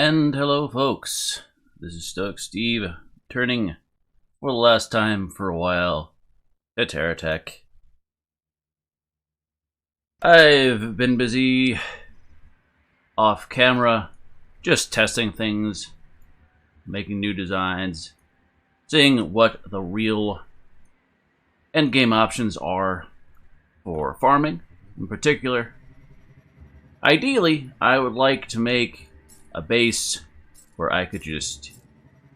And hello folks, this is Stoic Steve, turning for the last time for a while to TerraTech. I've been busy off camera, just testing things, making new designs, seeing what the real endgame options are for farming in particular. Ideally, I would like to make a base where I could just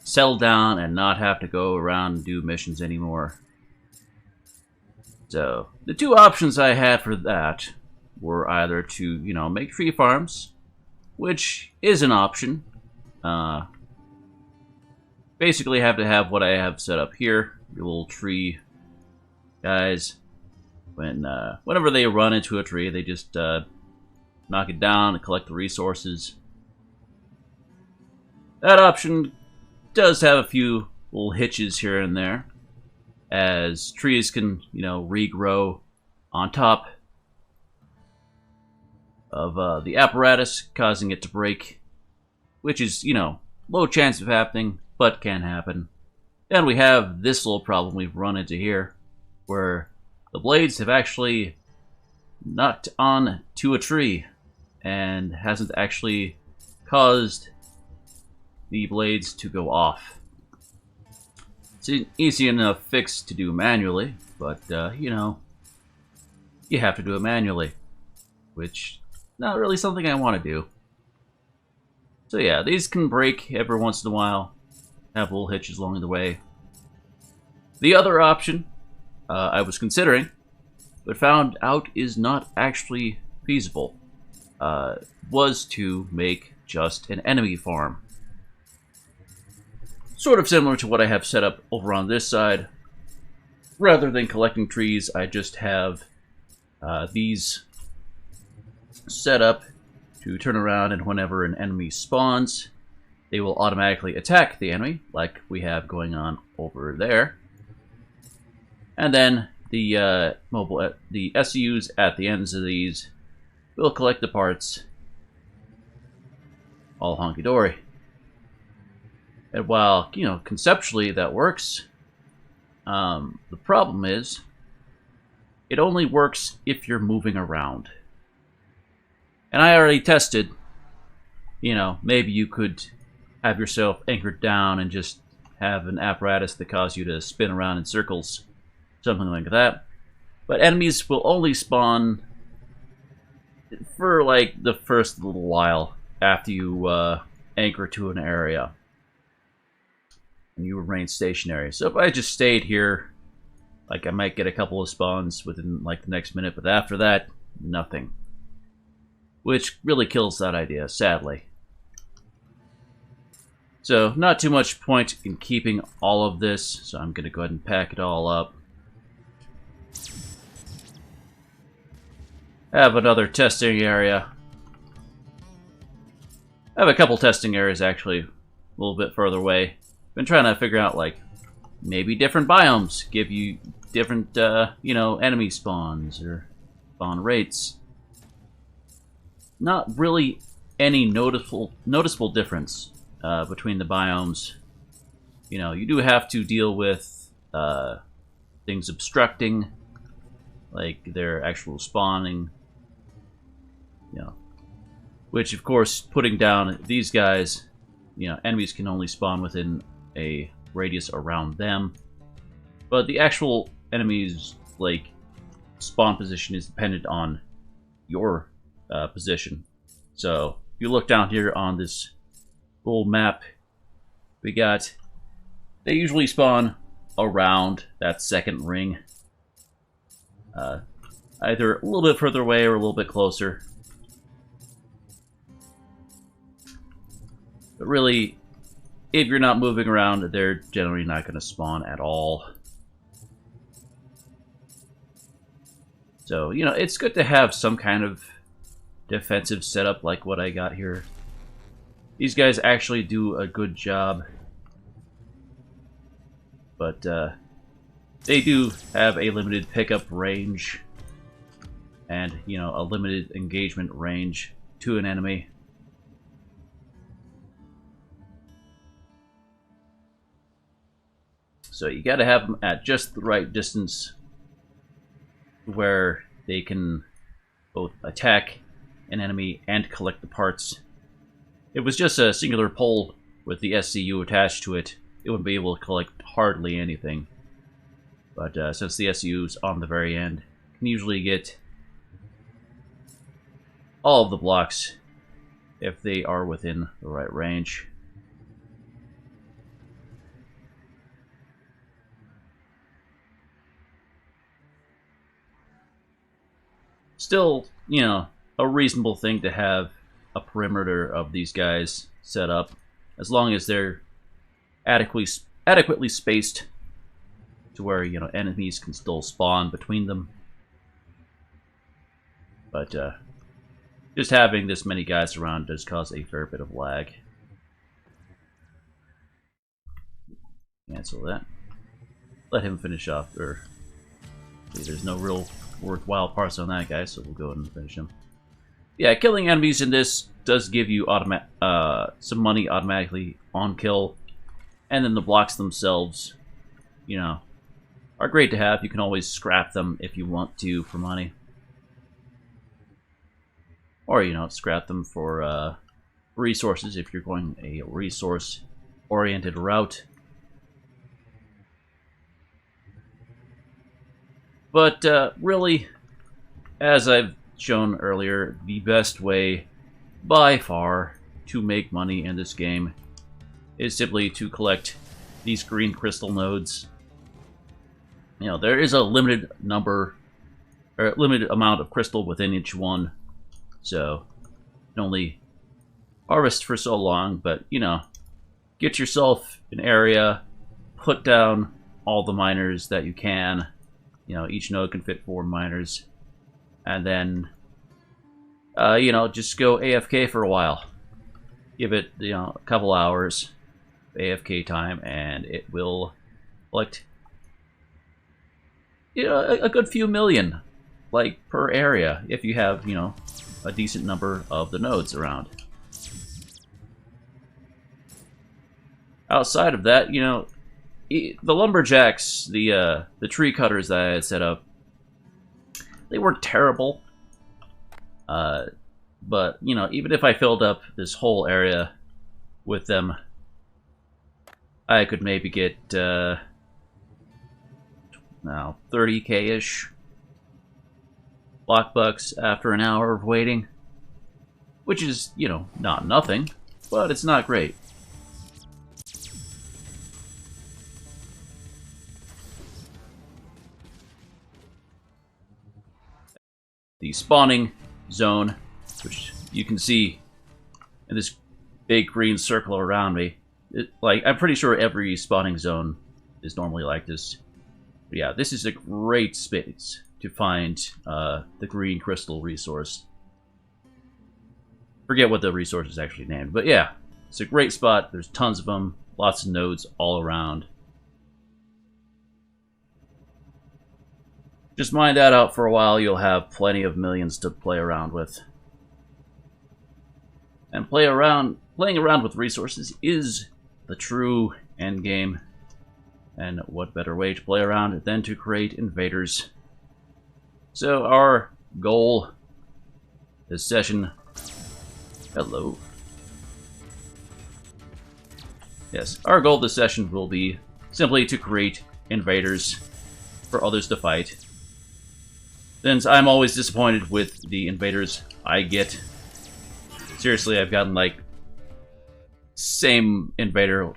settle down and not have to go around and do missions anymore. So, the two options I had for that were either to, make tree farms, which is an option. Basically have to have what I have set up here, your little tree guys. Whenever they run into a tree, they just knock it down and collect the resources. That option does have a few little hitches here and there, as trees can, regrow on top of the apparatus, causing it to break, which is, low chance of happening, but can happen. Then we have this little problem we've run into here, where the blades have actually knocked on to a tree and hasn't actually caused the blades to go off. It's an easy enough fix to do manually, but you have to do it manually, which not really something I want to do. So yeah, these can break every once in a while, have little hitches along the way. The other option I was considering, but found out is not actually feasible, was to make just an enemy farm. Sort of similar to what I have set up over on this side. Rather than collecting trees, I just have these set up to turn around, and whenever an enemy spawns, they will automatically attack the enemy, like we have going on over there. And then the the SCUs at the ends of these will collect the parts, all honky-dory. And while, conceptually that works, the problem is it only works if you're moving around. And I already tested, maybe you could have yourself anchored down and just have an apparatus that causes you to spin around in circles, something like that. But enemies will only spawn for like the first little while after you anchor to an area. And you remain stationary. So if I just stayed here, like I might get a couple of spawns within like the next minute, but after that, nothing. Which really kills that idea, sadly. So not too much point in keeping all of this, so I'm going to go ahead and pack it all up. Have another testing area. I have a couple testing areas actually, a little bit further away. Been trying to figure out, like, maybe different biomes give you different, enemy spawns or spawn rates. Not really any noticeable difference between the biomes. You do have to deal with things obstructing, like their actual spawning, which of course, putting down these guys, enemies can only spawn within a radius around them, but the actual enemy's spawn position is dependent on your position. So if you look down here on this little map, they usually spawn around that second ring, either a little bit further away or a little bit closer. But really, if you're not moving around, they're generally not going to spawn at all. So, it's good to have some kind of defensive setup like what I got here. These guys actually do a good job. But, they do have a limited pickup range. And, a limited engagement range to an enemy. So you gotta have them at just the right distance where they can both attack an enemy and collect the parts. If it was just a singular pole with the SCU attached to it, it wouldn't be able to collect hardly anything. But since the SCU's on the very end, you can usually get all of the blocks if they are within the right range. Still, you know, a reasonable thing to have a perimeter of these guys set up, as long as they're adequately spaced to where, you know, enemies can still spawn between them. But just having this many guys around does cause a fair bit of lag. Cancel that. Let him finish off. There's no real worthwhile parts on that guy, so we'll go ahead and finish him. Yeah, killing enemies in this does give you some money automatically on kill, and then the blocks themselves, you know, are great to have. You can always scrap them if you want to for money, or you know, scrap them for resources if you're going a resource-oriented route. But really, as I've shown earlier, the best way by far to make money in this game is simply to collect these green crystal nodes. You know, there is a limited number, or limited amount of crystal within each one, so you can only harvest for so long, but you know, get yourself an area, put down all the miners that you can. You know, each node can fit 4 miners, and then, you know, just go AFK for a while. Give it, you know, a couple hours AFK time, and it will collect, you know, a good few million, like, per area, if you have, you know, a decent number of the nodes around. Outside of that, you know, the lumberjacks, the tree cutters that I had set up, they weren't terrible. But, you know, even if I filled up this whole area with them, I could maybe get, now, 30k-ish block bucks after an hour of waiting. Which is, you know, not nothing, but it's not great. The spawning zone, which you can see in this big green circle around me. Like, I'm pretty sure every spawning zone is normally like this. But yeah, this is a great space to find the green crystal resource. Forget what the resource is actually named, but yeah, it's a great spot. There's tons of them, lots of nodes all around. Just mine that out for a while, you'll have plenty of millions to play around with. And playing around with resources is the true end game. And what better way to play around than to create invaders? So our goal this session... Hello. Yes, our goal this session will be simply to create invaders for others to fight. Since I'm always disappointed with the invaders I get. Seriously, I've gotten, like, same invader,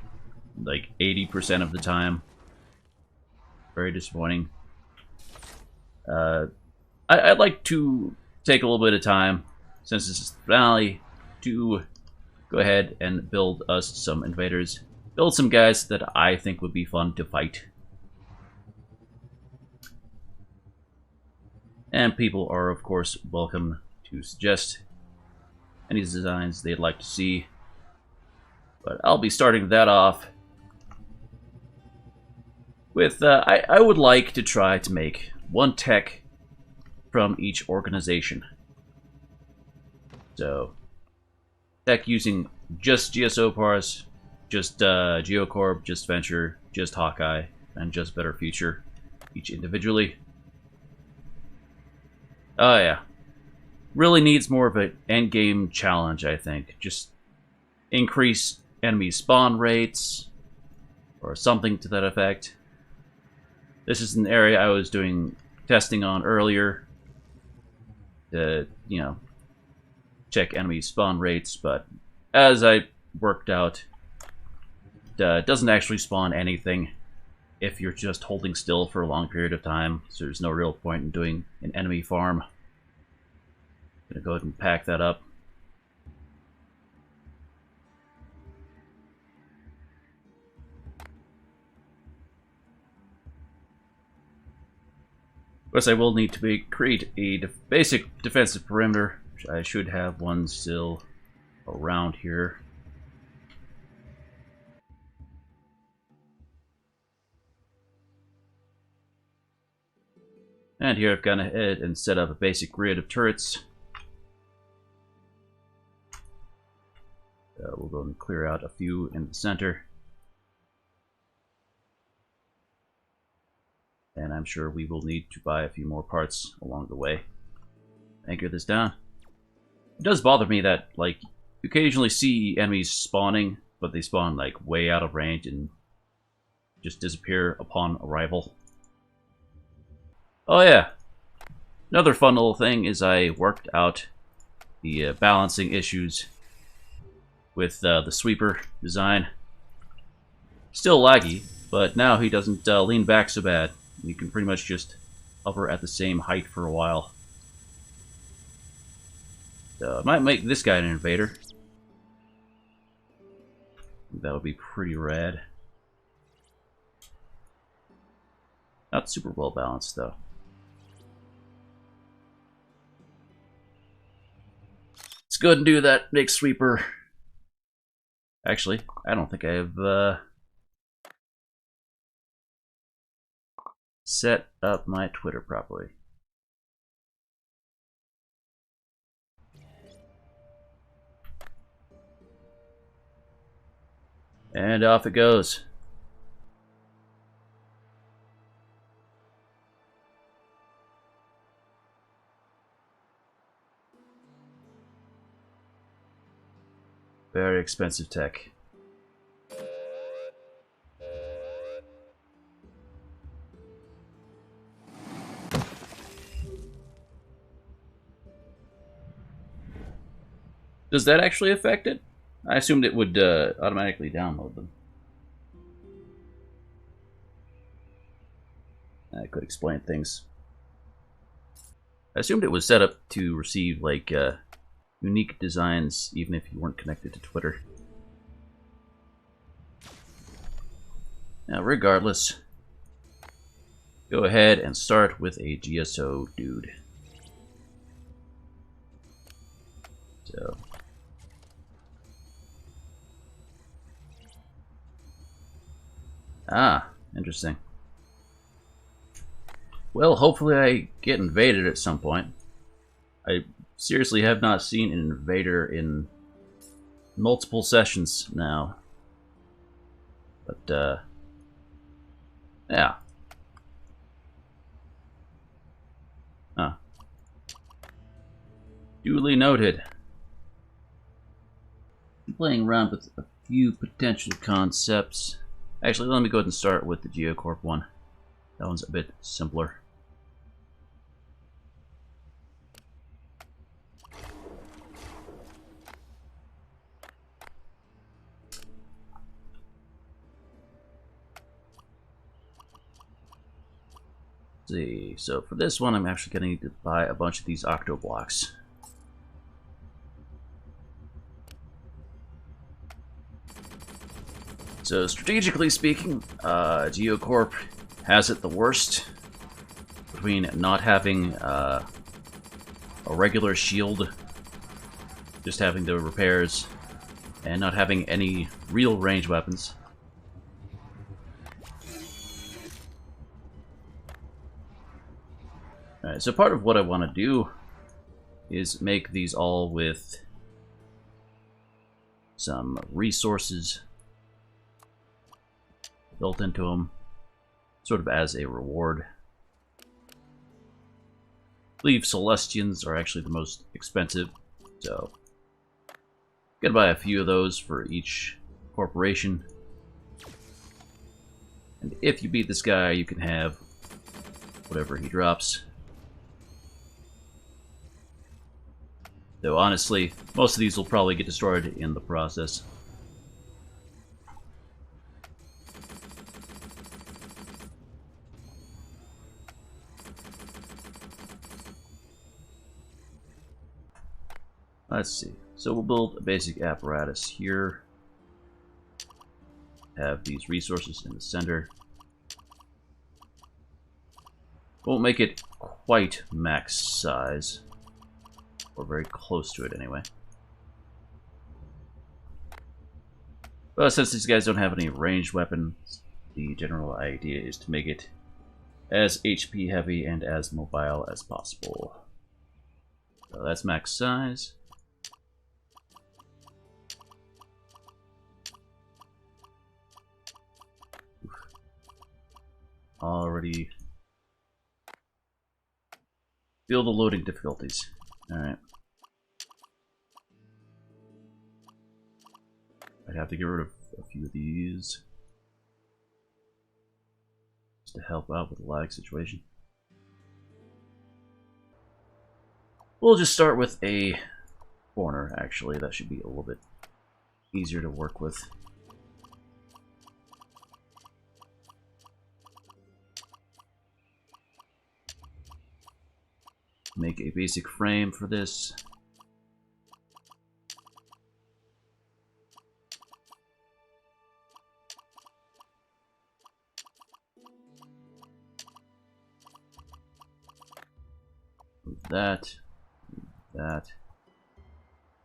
like, 80% of the time. Very disappointing. I'd like to take a little bit of time, since this is the finale, to go ahead and build us some invaders. Build some guys that I think would be fun to fight. And people are, of course, welcome to suggest any designs they'd like to see. But I'll be starting that off with, I would like to try to make one tech from each organization. So, tech using just GSO parts, just Geocorp, just Venture, just Hawkeye, and just better feature each individually. Oh yeah. Really needs more of an endgame challenge, I think. Just increase enemy spawn rates, or something to that effect. This is an area I was doing testing on earlier to, you know, check enemy spawn rates, but as I worked out, it doesn't actually spawn anything if you're just holding still for a long period of time, so there's no real point in doing an enemy farm. Gonna go ahead and pack that up. Of course, I will need to create a basic defensive perimeter. I should have one still around here. And here I've gone ahead and set up a basic grid of turrets. We'll go and clear out a few in the center. And I'm sure we will need to buy a few more parts along the way. Anchor this down. It does bother me that, like, you occasionally see enemies spawning, but they spawn, like, way out of range and just disappear upon arrival. Oh yeah, another fun little thing is I worked out the balancing issues with the sweeper design. Still laggy, but now he doesn't lean back so bad. You can pretty much just hover at the same height for a while. I might make this guy an invader. That would be pretty rad. Not super well balanced though. Let's go ahead and do that big sweeper. Actually, I don't think I have set up my Twitter properly. And off it goes. Very expensive tech. Does that actually affect it? I assumed it would automatically download them. That could explain things. I assumed it was set up to receive, like, unique designs, even if you weren't connected to Twitter. Now, regardless, go ahead and start with a GSO dude. So, interesting. Well, hopefully I get invaded at some point. I seriously have not seen an invader in multiple sessions now. But, yeah. Duly noted. I'm playing around with a few potential concepts. Actually, let me go ahead and start with the Geocorp one. That one's a bit simpler. Let's see, so for this one, I'm actually going to need to buy a bunch of these octo blocks. So strategically speaking, Geocorp has it the worst between not having a regular shield, just having the repairs, and not having any real range weapons. Alright, so part of what I want to do is make these all with some resources built into them. sort of as a reward. I believe Celestians are actually the most expensive, so gotta buy a few of those for each corporation. And if you beat this guy, you can have whatever he drops. Though honestly, most of these will probably get destroyed in the process. Let's see. So we'll build a basic apparatus here. Have these resources in the center. Won't make it quite max size. Or very close to it anyway. But since these guys don't have any ranged weapons, the general idea is to make it as HP heavy and as mobile as possible. So that's max size. Already feel the loading difficulties. Alright. I'd have to get rid of a few of these just to help out with the lag situation. We'll just start with a corner, actually. That should be a little bit easier to work with. Make a basic frame for this. Move that,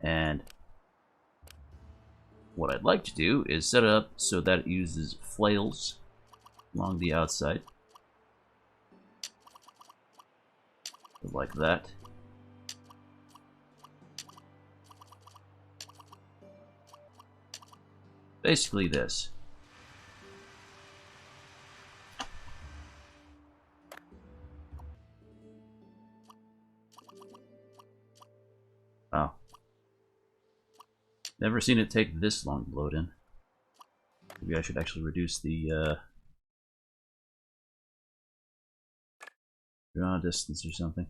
and what I'd like to do is set it up so that it uses flails along the outside. Like that. Basically this. Wow. Never seen it take this long to load in. Maybe I should actually reduce the draw distance or something.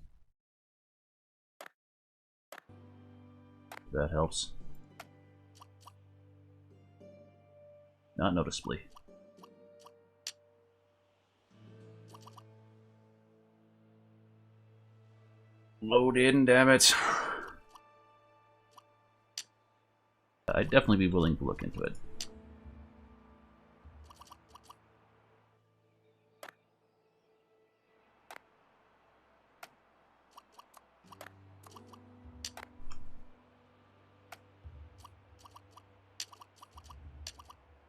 That helps. Not noticeably. Load in, damn it. I'd definitely be willing to look into it.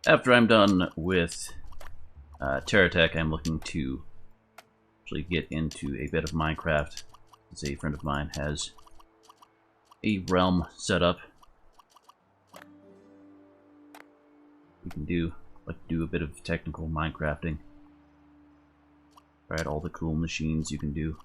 After I'm done with TerraTech, I'm looking to actually get into a bit of Minecraft. As a friend of mine has a realm set up. We can do a bit of technical Minecrafting. Right, all the cool machines you can do.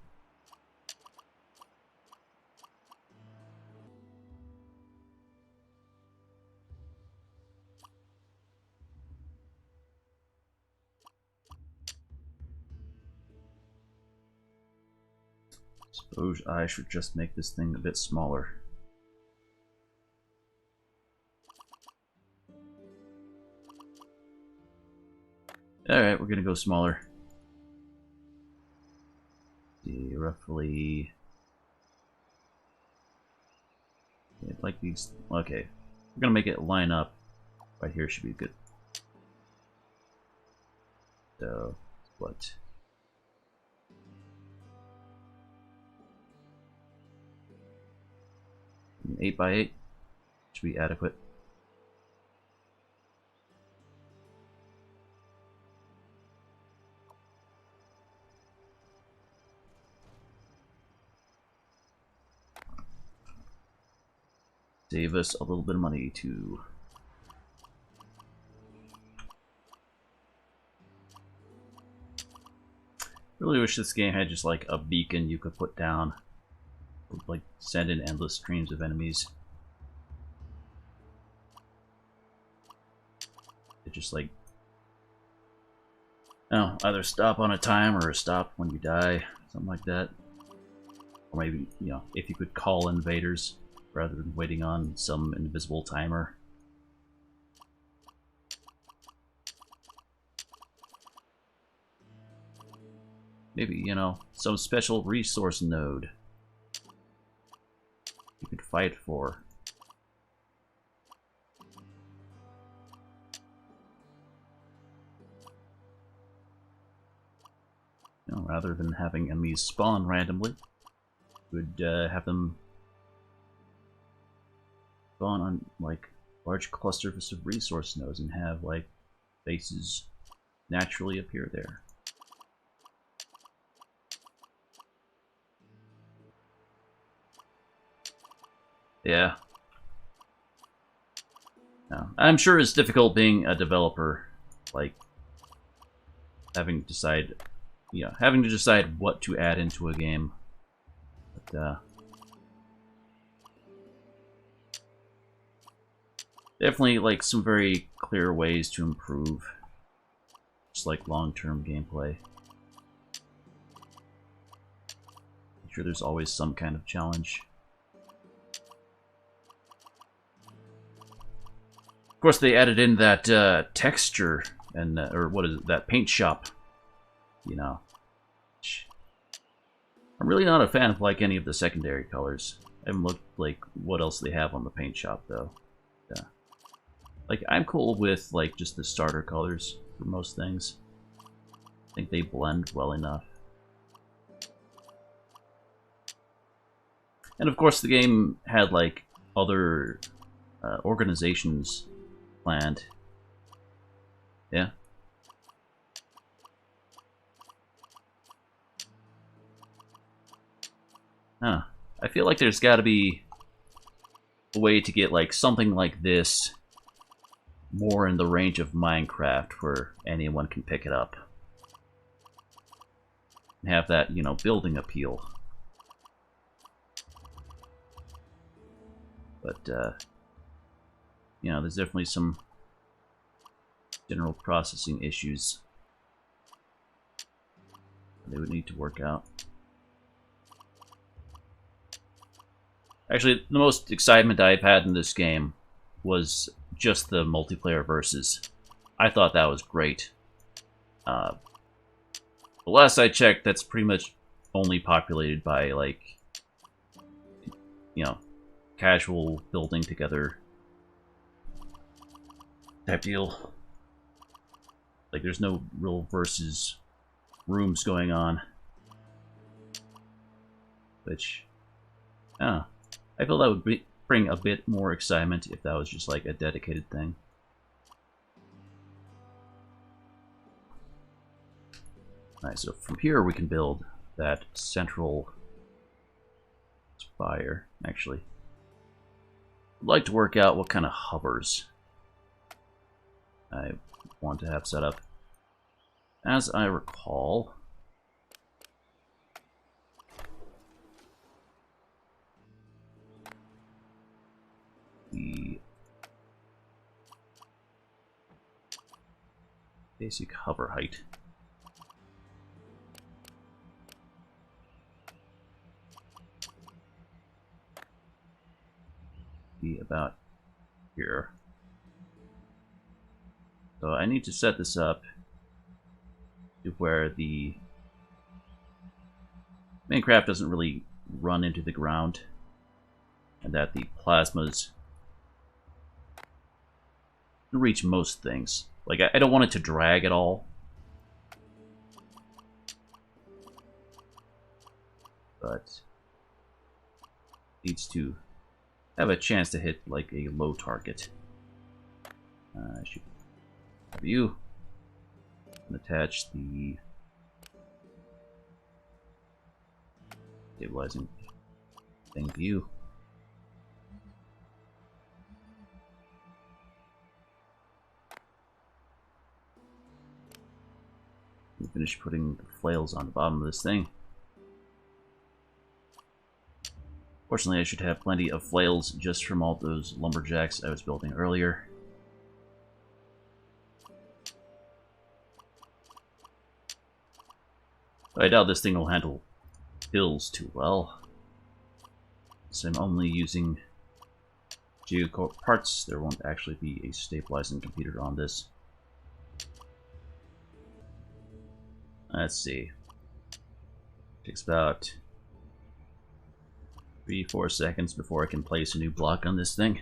Suppose I should just make this thing a bit smaller. Alright, we're gonna go smaller. See, roughly... like these... Okay. We're gonna make it line up. Right here should be good. So, what? 8x8 should be adequate. Save us a little bit of money to Really wish this game had just like a beacon you could put down. Like send in endless streams of enemies. It just like, oh, either stop on a timer or stop when you die, something like that. Or maybe, you know, if you could call invaders rather than waiting on some invisible timer. Maybe, you know, some special resource node you could fight for. You know, rather than having enemies spawn randomly, you would have them spawn on like large clusters of resource nodes and have like bases naturally appear there. Yeah. No. I'm sure it's difficult being a developer, like having to decide, you know, having to decide what to add into a game. But definitely like some very clear ways to improve, just like long-term gameplay. I'm sure there's always some kind of challenge. Of course, they added in that texture and or what is it, that paint shop. You know, I'm really not a fan of like any of the secondary colors. I haven't looked like what else they have on the paint shop though. Yeah, like I'm cool with like just the starter colors for most things. I think they blend well enough. And of course, the game had like other organizations planned. Yeah. Huh. I feel like there's got to be a way to get like something like this more in the range of Minecraft where anyone can pick it up. And have that, you know, building appeal. But, you know, there's definitely some general processing issues they would need to work out. Actually, the most excitement I've had in this game was just the multiplayer versus. I thought that was great. The last I checked, that's pretty much only populated by, like, you know, casual building together type deal. Like, there's no real versus rooms going on. Which, I feel that would bring a bit more excitement if that was just like a dedicated thing. Alright, so from here we can build that central spire, actually. I'd like to work out what kind of hovers I want to have set up. As I recall, the basic hover height be about here. So I need to set this up to where the Minecraft doesn't really run into the ground, and that the plasmas reach most things. Like, I don't want it to drag at all. But needs to have a chance to hit, like, a low target. I should have you attach the stabilizing thing to you. We finished putting the flails on the bottom of this thing. Fortunately, I should have plenty of flails just from all those lumberjacks I was building earlier. But I doubt this thing will handle hills too well. So I'm only using geocore parts. There won't actually be a stabilizing computer on this. Let's see. Takes about 3-4 seconds before I can place a new block on this thing.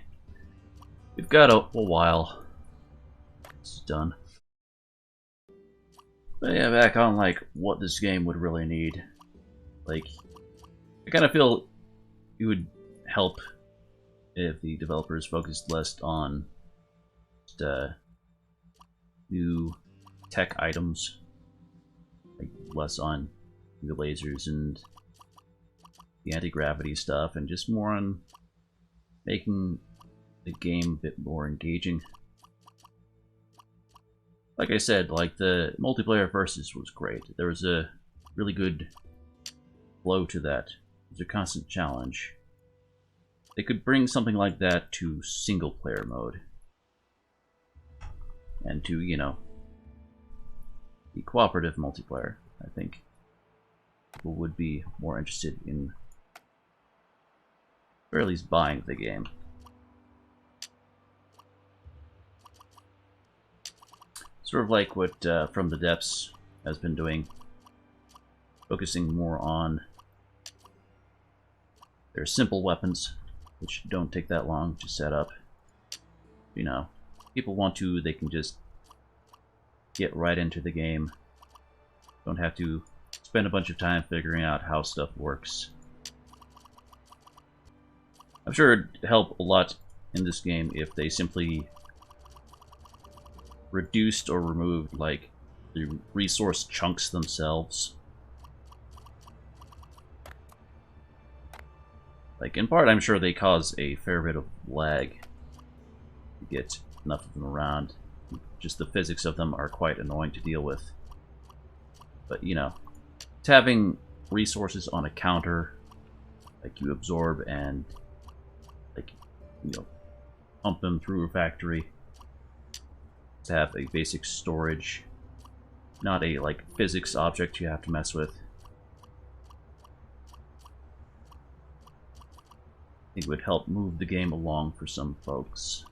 We've got a while. It's done. But yeah, back on like what this game would really need. Like, I kind of feel it would help if the developers focused less on just, new tech items, like less on the lasers and the anti-gravity stuff, and just more on making the game a bit more engaging. Like I said, like the multiplayer versus was great. There was a really good flow to that. It was a constant challenge. They could bring something like that to single player mode. And to, you know, the cooperative multiplayer, I think people would be more interested in, or at least buying the game. Sort of like what From the Depths has been doing, focusing more on their simple weapons, which don't take that long to set up. You know, people want to, they can just get right into the game. Don't have to spend a bunch of time figuring out how stuff works. I'm sure it'd help a lot in this game if they simply reduced or removed, like, the resource chunks themselves. Like, in part, I'm sure they cause a fair bit of lag to get enough of them around. Just the physics of them are quite annoying to deal with. But, you know, having resources on a counter, like you absorb and, like, you know, pump them through a factory, to have a basic storage, not a, like, physics object you have to mess with. I think it would help move the game along for some folks.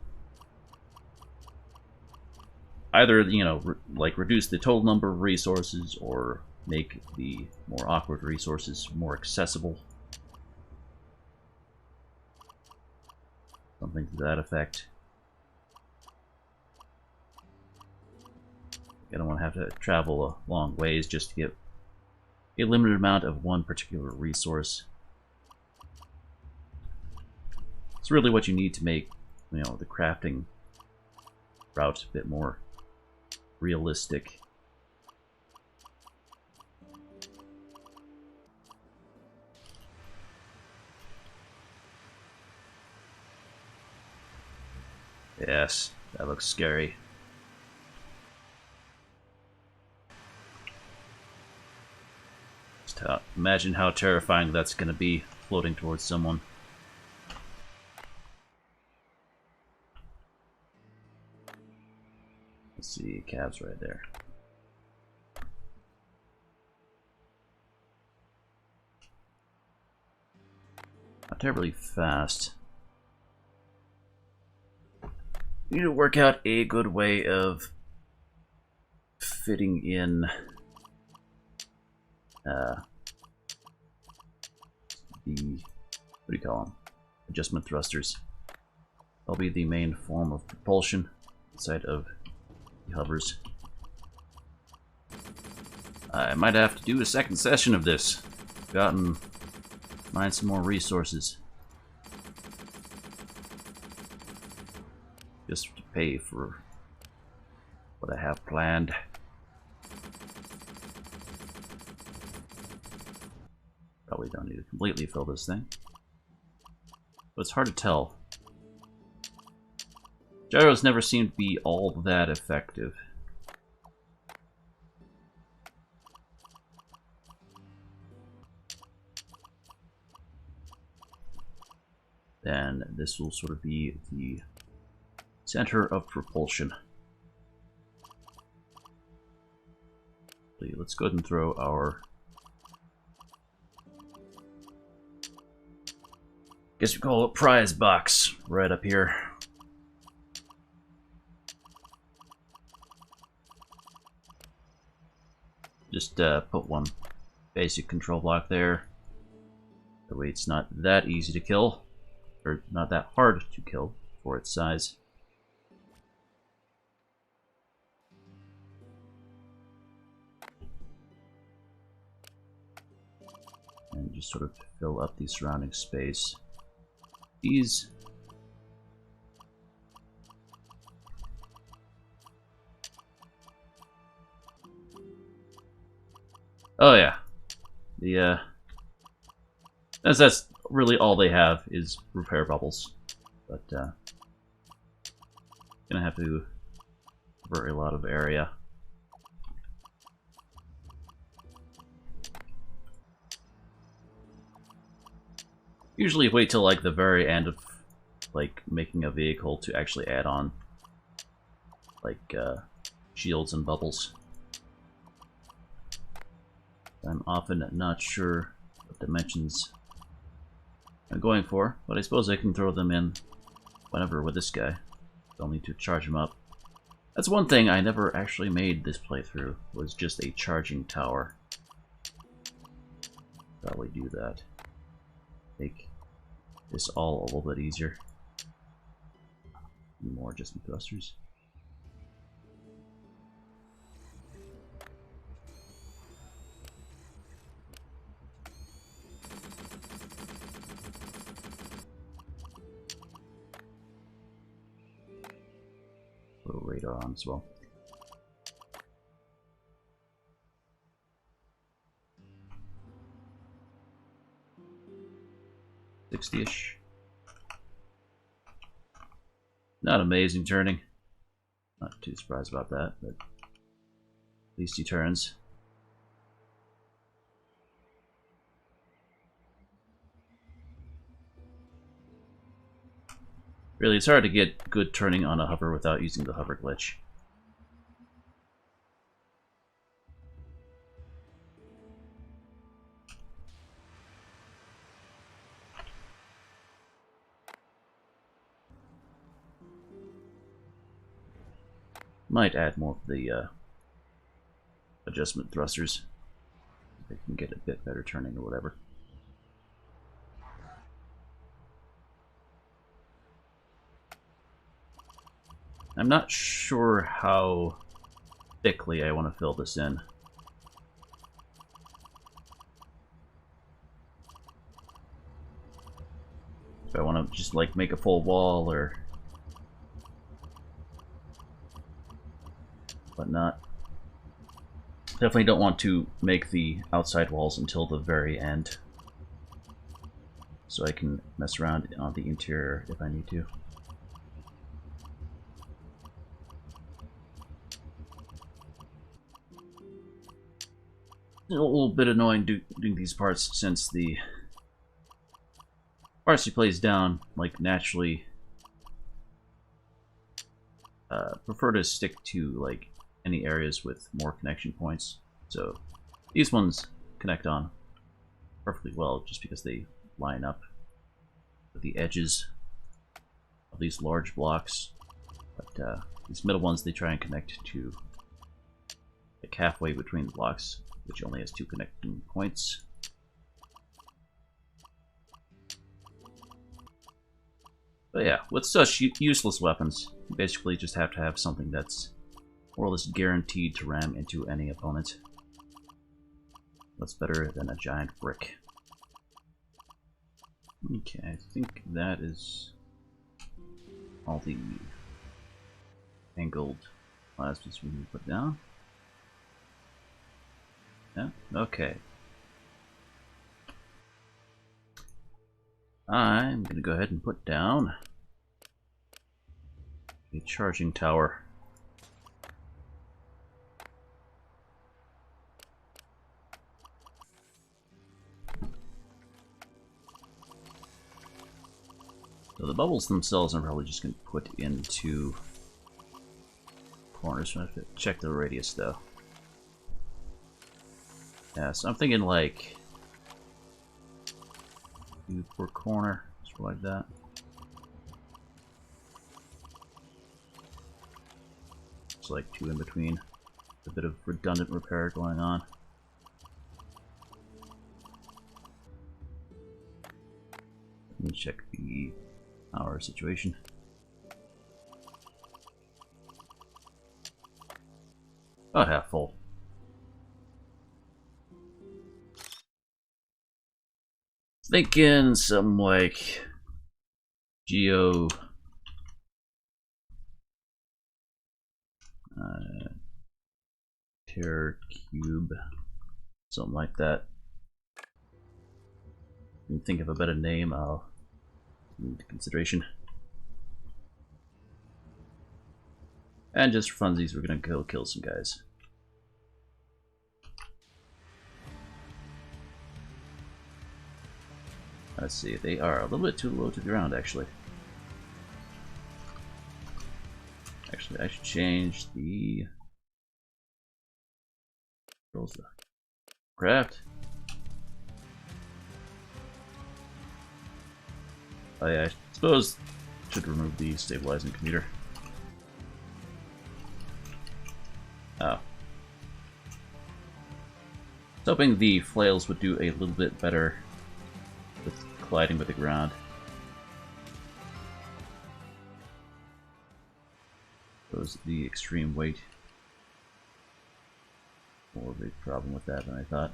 Either, you know, like reduce the total number of resources or make the more awkward resources more accessible. Something to that effect. I don't want to have to travel a long ways just to get a limited amount of one particular resource. It's really what you need to make, you know, the crafting route a bit more realistic. Yes, that looks scary. Just imagine how terrifying that's going to be, floating towards someone. Let's see, cab's right there. Not terribly fast. We need to work out a good way of fitting in the, what do you call them? Adjustment thrusters. They'll be the main form of propulsion inside of the hovers. I might have to do a second session of this. Mine some more resources. Just to pay for what I have planned. Probably don't need to completely fill this thing. But it's hard to tell. Gyros never seem to be all that effective. And this will sort of be the center of propulsion. Let's go ahead and throw our... guess we call it prize box right up here. Just put one basic control block there. That way it's not that easy to kill, or not that hard to kill for its size. And just sort of fill up the surrounding space. These oh yeah, the that's really all they have is repair bubbles, but gonna have to cover a lot of area. Usually wait till like the very end of like making a vehicle to actually add on like shields and bubbles. I'm often not sure what dimensions I'm going for, but I suppose I can throw them in whenever with this guy. I'll need to charge him up. That's one thing I never actually made this playthrough, was just a charging tower. Probably do that. Make this all a little bit easier. More adjustment thrusters. Little radar on as well. $60-ish. Not amazing turning. Not too surprised about that, but at least he turns. Really, it's hard to get good turning on a hover without using the hover glitch. Might add more of the adjustment thrusters. They can get a bit better turning or whatever. I'm not sure how thickly I want to fill this in. If I want to just like make a full wall or whatnot. Definitely don't want to make the outside walls until the very end, so I can mess around on the interior if I need to. A little bit annoying doing these parts, since the parts he plays down like naturally prefer to stick to like any areas with more connection points. So these ones connect on perfectly well just because they line up with the edges of these large blocks. But these middle ones, they try and connect to like halfway between the blocks, which only has 2 connecting points. But yeah, with such useless weapons, you basically just have to have something that's more or less guaranteed to ram into any opponent. What's better than a giant brick? Okay, I think that is all the angled plasmas we can put down. Yeah, okay. I'm gonna go ahead and put down a charging tower. the bubbles themselves I'm probably just going to put into corners. I have to check the radius though. Yeah, so I'm thinking like 2 per corner, just like that. It's like 2 in between. A bit of redundant repair going on. Let me check the power situation. About half full. Thinking some like Geo TerrorCube, something like that. Can think of a better name, I'll need consideration. And just for funsies, we're gonna go kill some guys. Let's see, they are a little bit too low to the ground, actually. Actually, I should change the craft. Oh yeah, I suppose I should remove the stabilizing computer. Oh. I was hoping the flails would do a little bit better with colliding with the ground. Those the extreme weight. More of a problem with that than I thought.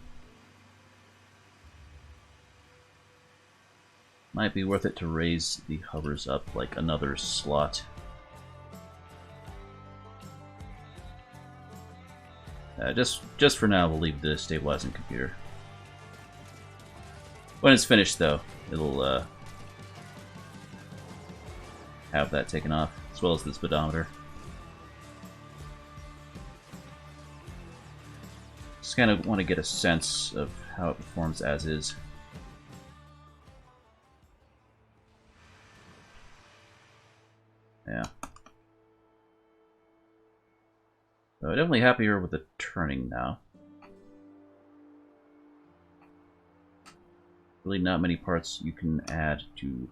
Might be worth it to raise the hovers up like another slot. Just for now, we'll leave the stabilizing computer. When it's finished, though, it'll have that taken off, as well as the speedometer. Just kind of want to get a sense of how it performs as is. Yeah. So I'm definitely happier with the turning now. Really not many parts you can add to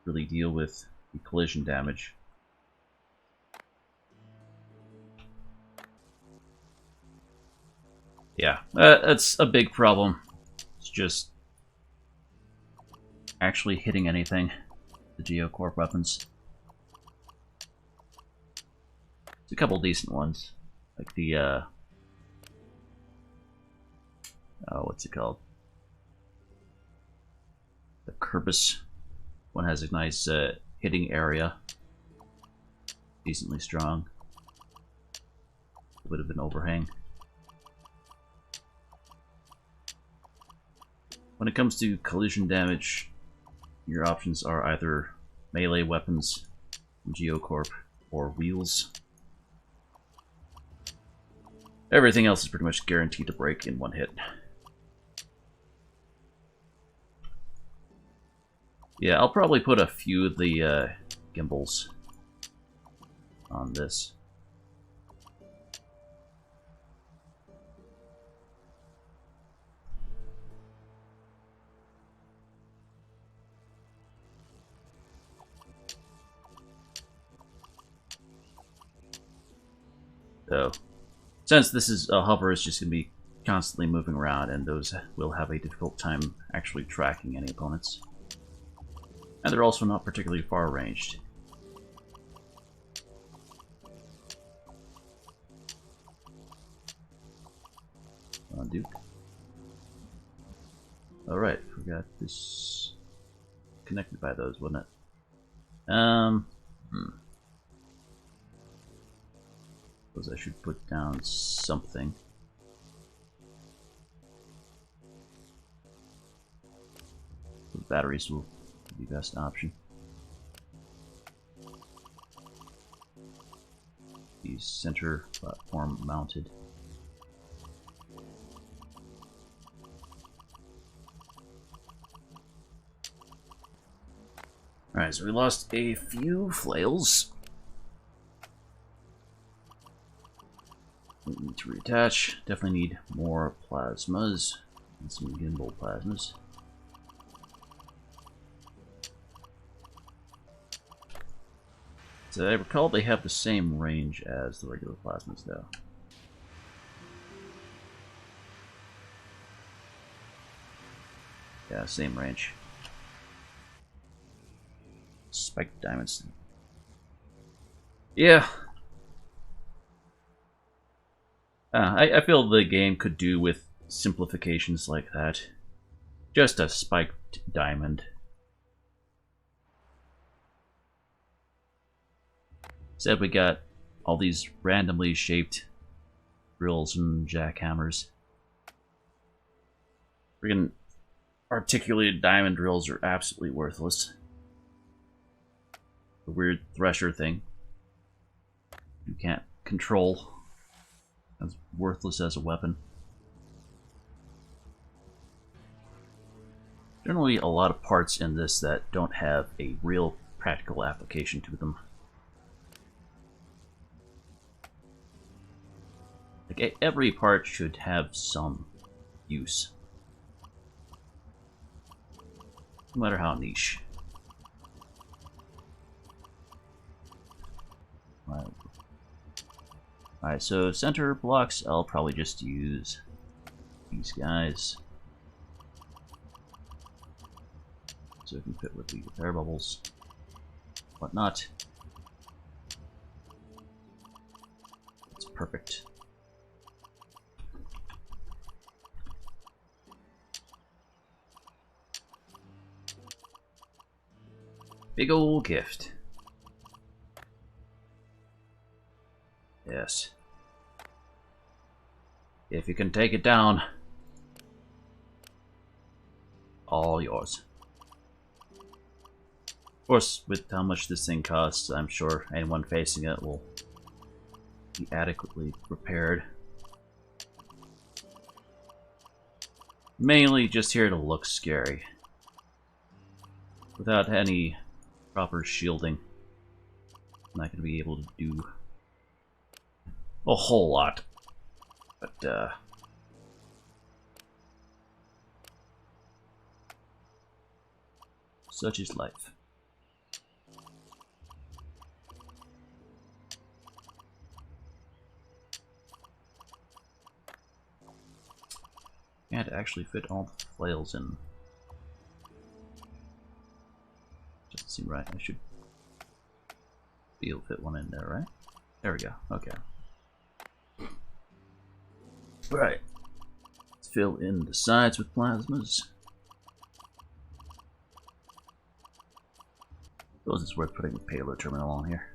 really deal with the collision damage. Yeah, that's a big problem. It's just actually hitting anything. The GeoCorp weapons. There's a couple decent ones, like the oh, what's it called? The Kerbis one has a nice hitting area, decently strong. A bit of an overhang. When it comes to collision damage, your options are either melee weapons, GeoCorp, or wheels. Everything else is pretty much guaranteed to break in one hit. Yeah, I'll probably put a few of the gimbals on this. So, since this is a hover, it's just going to be constantly moving around, and those will have a difficult time actually tracking any opponents. And they're also not particularly far ranged. Duke. Alright, forgot this connected by those, wasn't it? Suppose I should put down something. The batteries will be the best option. The center platform mounted. Alright, so we lost a few flails. We need to reattach. Definitely need more plasmas. And some gimbal plasmas. So I recall they have the same range as the regular plasmas, though. Yeah, same range. Spiked diamonds. Yeah. I feel the game could do with simplifications like that. Just a spiked diamond. Instead we got all these randomly shaped drills and jackhammers. Friggin' articulated diamond drills are absolutely worthless. The weird thresher thing you can't control. That's worthless as a weapon. Generally a lot of parts in this that don't have a real practical application to them. Like, every part should have some use. No matter how niche. Alright, so center blocks, I'll probably just use these guys. So it can fit with the air bubbles, whatnot. It's perfect. Big old gift. Yes. If you can take it down, all yours. Of course, with how much this thing costs, I'm sure anyone facing it will be adequately prepared. Mainly just here to look scary. Without any proper shielding, I'm not going to be able to do a whole lot. But, such is life. Can't actually fit all the flails in. Doesn't seem right. I should be able to fit one in there, right? There we go. Okay. Right. Let's fill in the sides with plasmas. Suppose it's worth putting a payload terminal on here.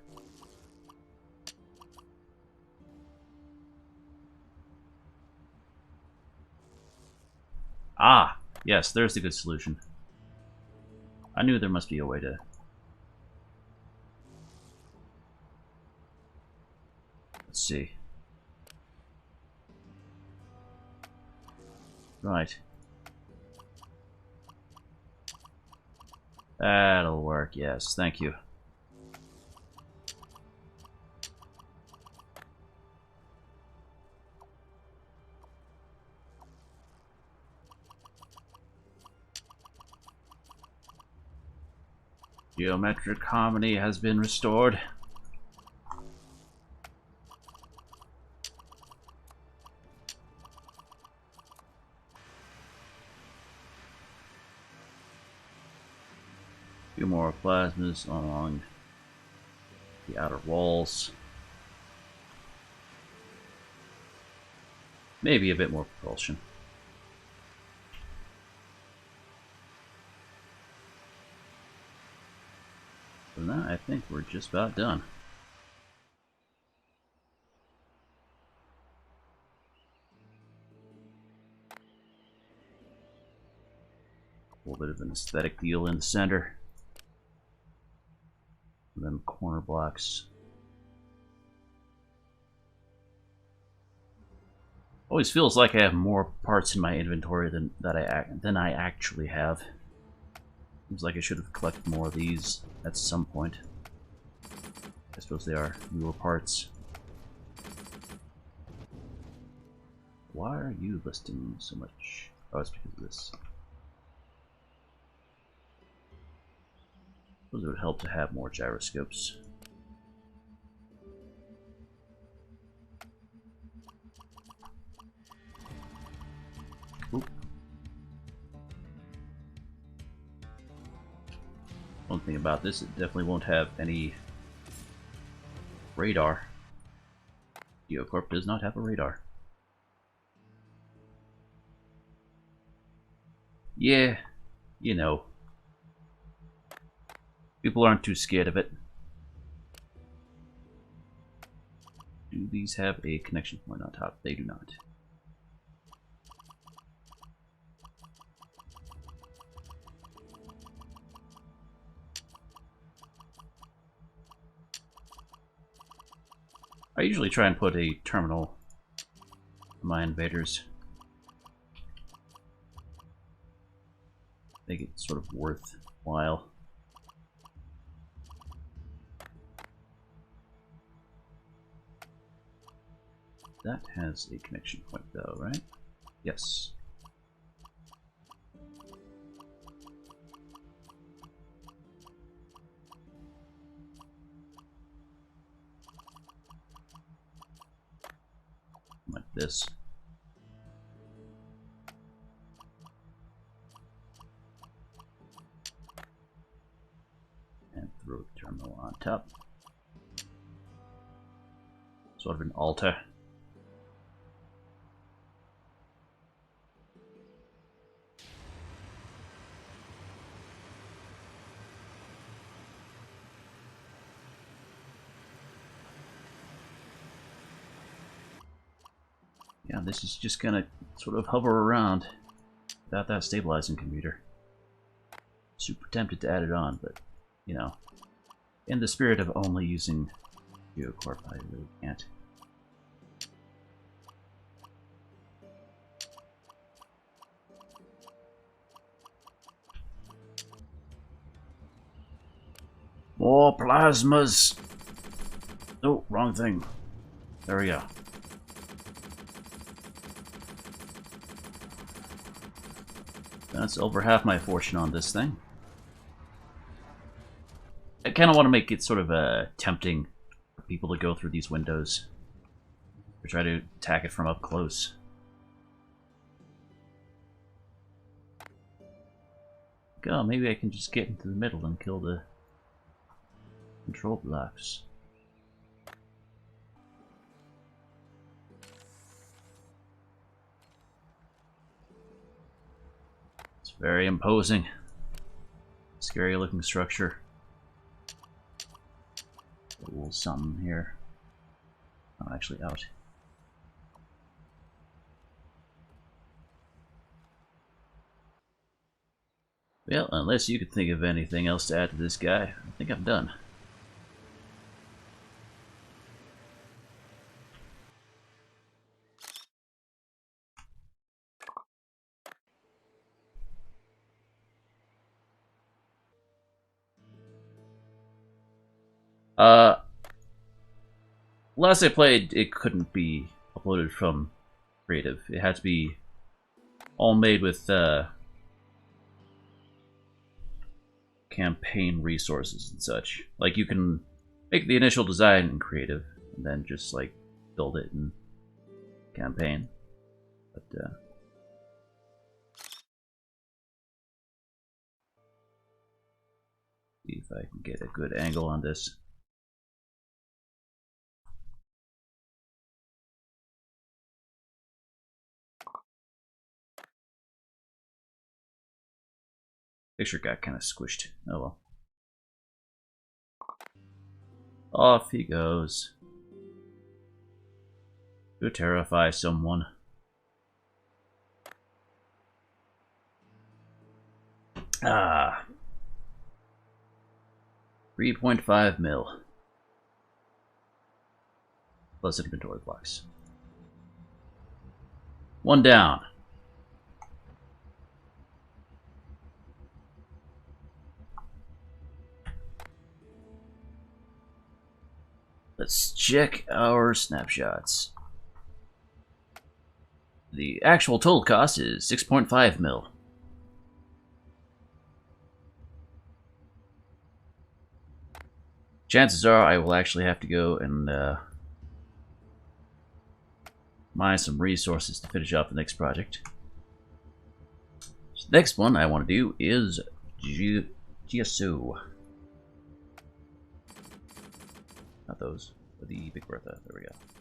Ah! Yes, there's the good solution. I knew there must be a way to... Let's see. Right. That'll work, yes. Thank you. Geometric harmony has been restored. A few more plasmas along the outer walls. Maybe a bit more propulsion. For now, I think we're just about done. A little bit of an aesthetic deal in the center. And then corner blocks. Always feels like I have more parts in my inventory than I actually have. Seems like I should have collected more of these at some point. I suppose they are newer parts. Why are you listing so much? Oh, it's because of this. I suppose it would help to have more gyroscopes. Oop. One thing about this, it definitely won't have any radar. Geocorp does not have a radar. Yeah, you know. People aren't too scared of it. Do these have a connection point on top? They do not. I usually try and put a terminal for my invaders. Make it sort of worthwhile. That has a connection point though, right? Yes. Like this. And throw the terminal on top. Sort of an altar. Yeah, this is just gonna sort of hover around without that stabilizing computer. Super tempted to add it on, but, you know, in the spirit of only using Geocorp, I really can't. More plasmas! Oh, wrong thing. There we go. That's over half my fortune on this thing. I kind of want to make it sort of tempting for people to go through these windows or try to attack it from up close. Oh, maybe I can just get into the middle and kill the control blocks. It's very imposing. Scary looking structure. A little something here. I'm actually out. Well, unless you could think of anything else to add to this guy, I think I'm done. Last I played, it couldn't be uploaded from creative. It had to be all made with campaign resources and such. Like, you can make the initial design in creative and then just like build it in campaign. But see if I can get a good angle on this. Picture got kind of squished. Oh well. Off he goes. To terrify someone. Ah. 3.5 mil. Plus inventory blocks. One down. Let's check our snapshots. The actual total cost is 6.5 mil. Chances are I will actually have to go and mine some resources to finish off the next project. So the next one I want to do is GSO. Not those, but the Big Bertha. There we go.